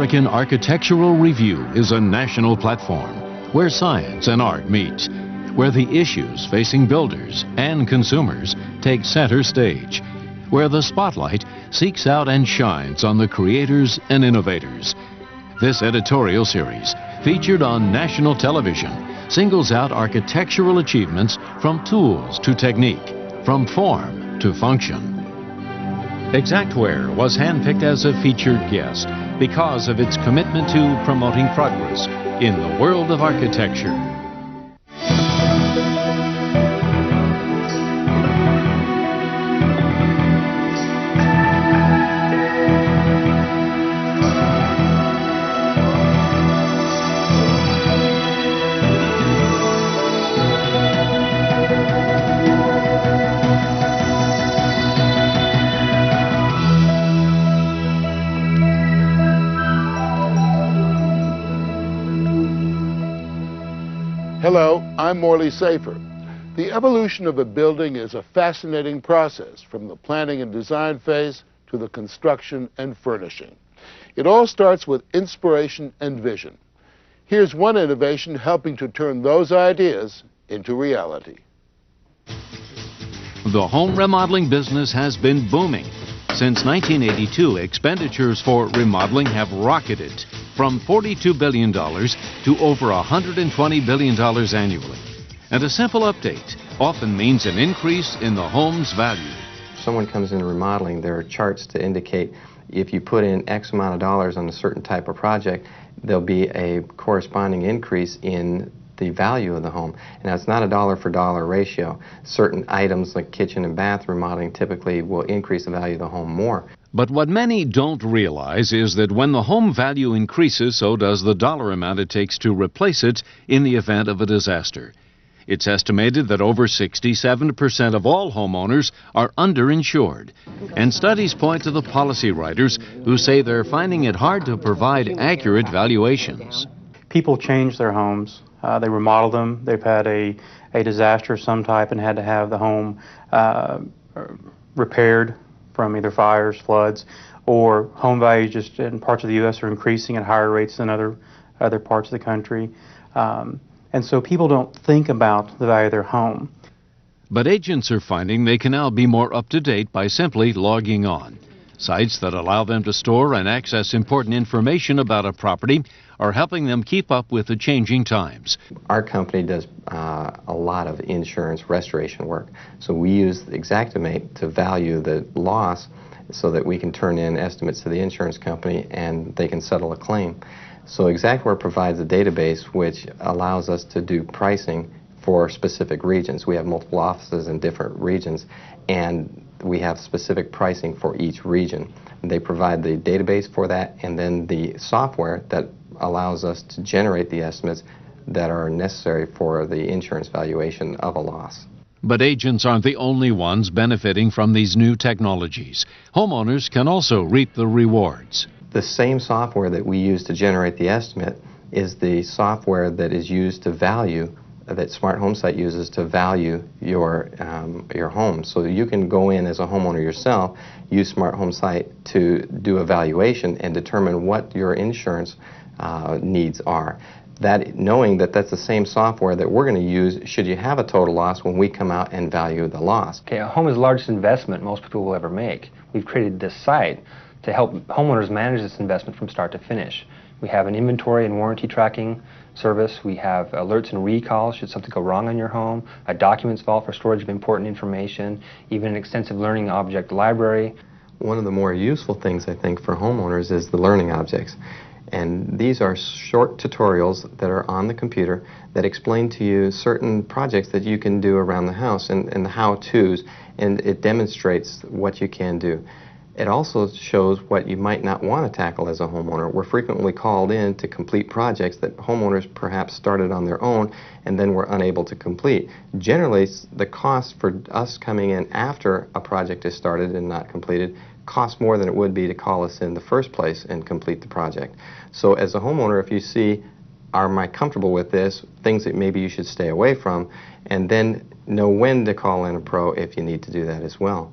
American Architectural Review is a national platform where science and art meet, where the issues facing builders and consumers take center stage, where the spotlight seeks out and shines on the creators and innovators. This editorial series, featured on national television, singles out architectural achievements from tools to technique, from form to function. Exactware was handpicked as a featured guest because of its commitment to promoting progress in the world of architecture. Hello, I'm Morley Safer. The evolution of a building is a fascinating process, from the planning and design phase to the construction and furnishing. It all starts with inspiration and vision. Here's one innovation helping to turn those ideas into reality. The home remodeling business has been booming. Since 1982, expenditures for remodeling have rocketed from $42 billion to over $120 billion annually. And a simple update often means an increase in the home's value. If someone comes in remodeling, there are charts to indicate if you put in X amount of dollars on a certain type of project, there'll be a corresponding increase in the value of the home. And that's not a dollar for dollar ratio. Certain items like kitchen and bath remodeling typically will increase the value of the home more. But what many don't realize is that when the home value increases, so does the dollar amount it takes to replace it in the event of a disaster. It's estimated that over 67% of all homeowners are underinsured. And studies point to the policy writers who say they're finding it hard to provide accurate valuations. People change their homes. They remodel them. They've had a disaster of some type and had to have the home repaired from either fires, floods, or home values just in parts of the U.S. are increasing at higher rates than other parts of the country. And so people don't think about the value of their home. But agents are finding they can now be more up-to-date by simply logging on. Sites that allow them to store and access important information about a property are helping them keep up with the changing times. Our company does a lot of insurance restoration work. So we use Xactimate to value the loss so that we can turn in estimates to the insurance company and they can settle a claim. So Xactware provides a database which allows us to do pricing for specific regions. We have multiple offices in different regions, and we have specific pricing for each region. They provide the database for that and then the software that allows us to generate the estimates that are necessary for the insurance valuation of a loss. But agents aren't the only ones benefiting from these new technologies. Homeowners can also reap the rewards. The same software that we use to generate the estimate is the software that is used to value, that Smart Homesite uses to value your home. So you can go in as a homeowner yourself, use Smart Homesite to do a valuation and determine what your insurance needs are. That, knowing that that's the same software that we're going to use should you have a total loss when we come out and value the loss. Okay, a home is the largest investment most people will ever make. We've created this site to help homeowners manage this investment from start to finish. We have an inventory and warranty tracking service. We have alerts and recalls should something go wrong on your home, a documents vault for storage of important information, even an extensive learning object library. One of the more useful things, I think, for homeowners is the learning objects. And these are short tutorials that are on the computer that explain to you certain projects that you can do around the house and the how-tos, and it demonstrates what you can do. It also shows what you might not want to tackle as a homeowner. We're frequently called in to complete projects that homeowners perhaps started on their own and then were unable to complete. Generally, the cost for us coming in after a project is started and not completed costs more than it would be to call us in the first place and complete the project. So as a homeowner, if you see, am I comfortable with this, things that maybe you should stay away from, and then know when to call in a pro if you need to do that as well.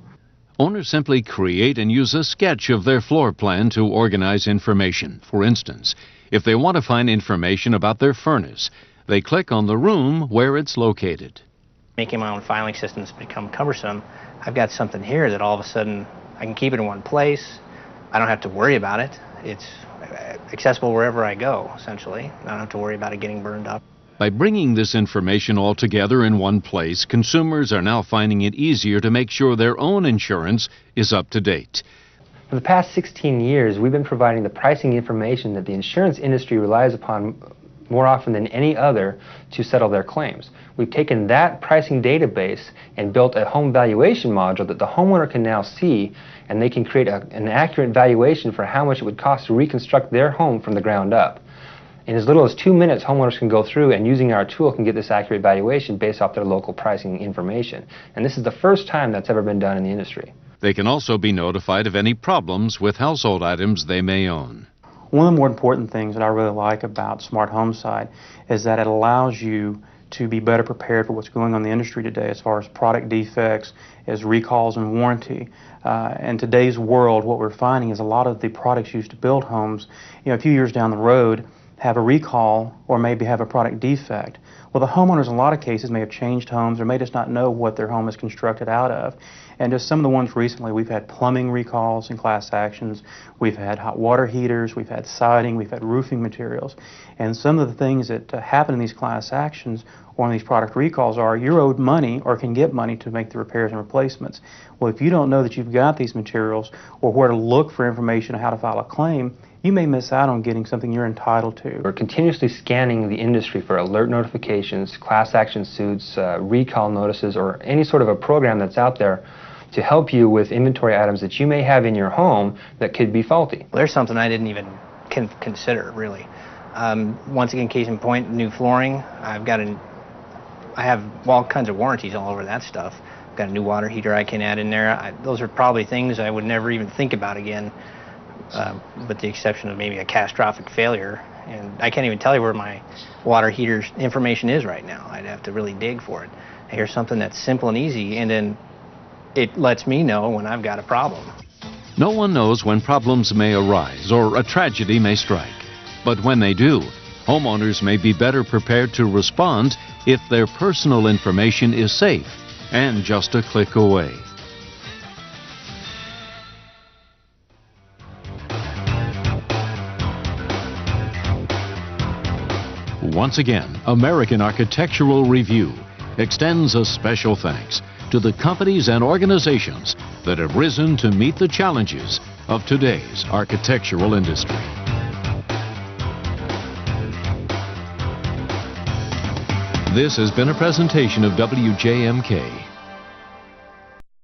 Owners simply create and use a sketch of their floor plan to organize information. For instance, if they want to find information about their furnace, they click on the room where it's located. Making my own filing systems become cumbersome. I've got something here that all of a sudden I can keep it in one place. I don't have to worry about it. It's accessible wherever I go, essentially. I don't have to worry about it getting burned up. By bringing this information all together in one place, consumers are now finding it easier to make sure their own insurance is up to date. For the past 16 years, we've been providing the pricing information that the insurance industry relies upon more often than any other to settle their claims. We've taken that pricing database and built a home valuation module that the homeowner can now see, and they can create an accurate valuation for how much it would cost to reconstruct their home from the ground up. In as little as 2 minutes, homeowners can go through and using our tool can get this accurate valuation based off their local pricing information. And this is the first time that's ever been done in the industry. They can also be notified of any problems with household items they may own. One of the more important things that I really like about Smart Homesite is that it allows you to be better prepared for what's going on in the industry today as far as product defects, as recalls and warranty. In today's world, what we're finding is a lot of the products used to build homes, a few years down the road, have a recall or maybe have a product defect. Well, the homeowners in a lot of cases may have changed homes or may just not know what their home is constructed out of. And just some of the ones recently, we've had plumbing recalls and class actions, we've had hot water heaters, we've had siding, we've had roofing materials. And some of the things that happen in these class actions or in these product recalls are you're owed money or can get money to make the repairs and replacements. Well, if you don't know that you've got these materials or where to look for information on how to file a claim, you may miss out on getting something you're entitled to. We're continuously scanning the industry for alert notifications, class action suits, recall notices, or any sort of a program that's out there to help you with inventory items that you may have in your home that could be faulty. Well, there's something I didn't even consider, really. Once again, case in point, new flooring. I have all kinds of warranties all over that stuff. I've got a new water heater I can add in there. Those are probably things I would never even think about again. With the exception of maybe a catastrophic failure. And I can't even tell you where my water heater's information is right now. I'd have to really dig for it. Here's something that's simple and easy, and then it lets me know when I've got a problem. No one knows when problems may arise or a tragedy may strike. But when they do, homeowners may be better prepared to respond if their personal information is safe and just a click away. Once again, American Architectural Review extends a special thanks to the companies and organizations that have risen to meet the challenges of today's architectural industry. This has been a presentation of WJMK.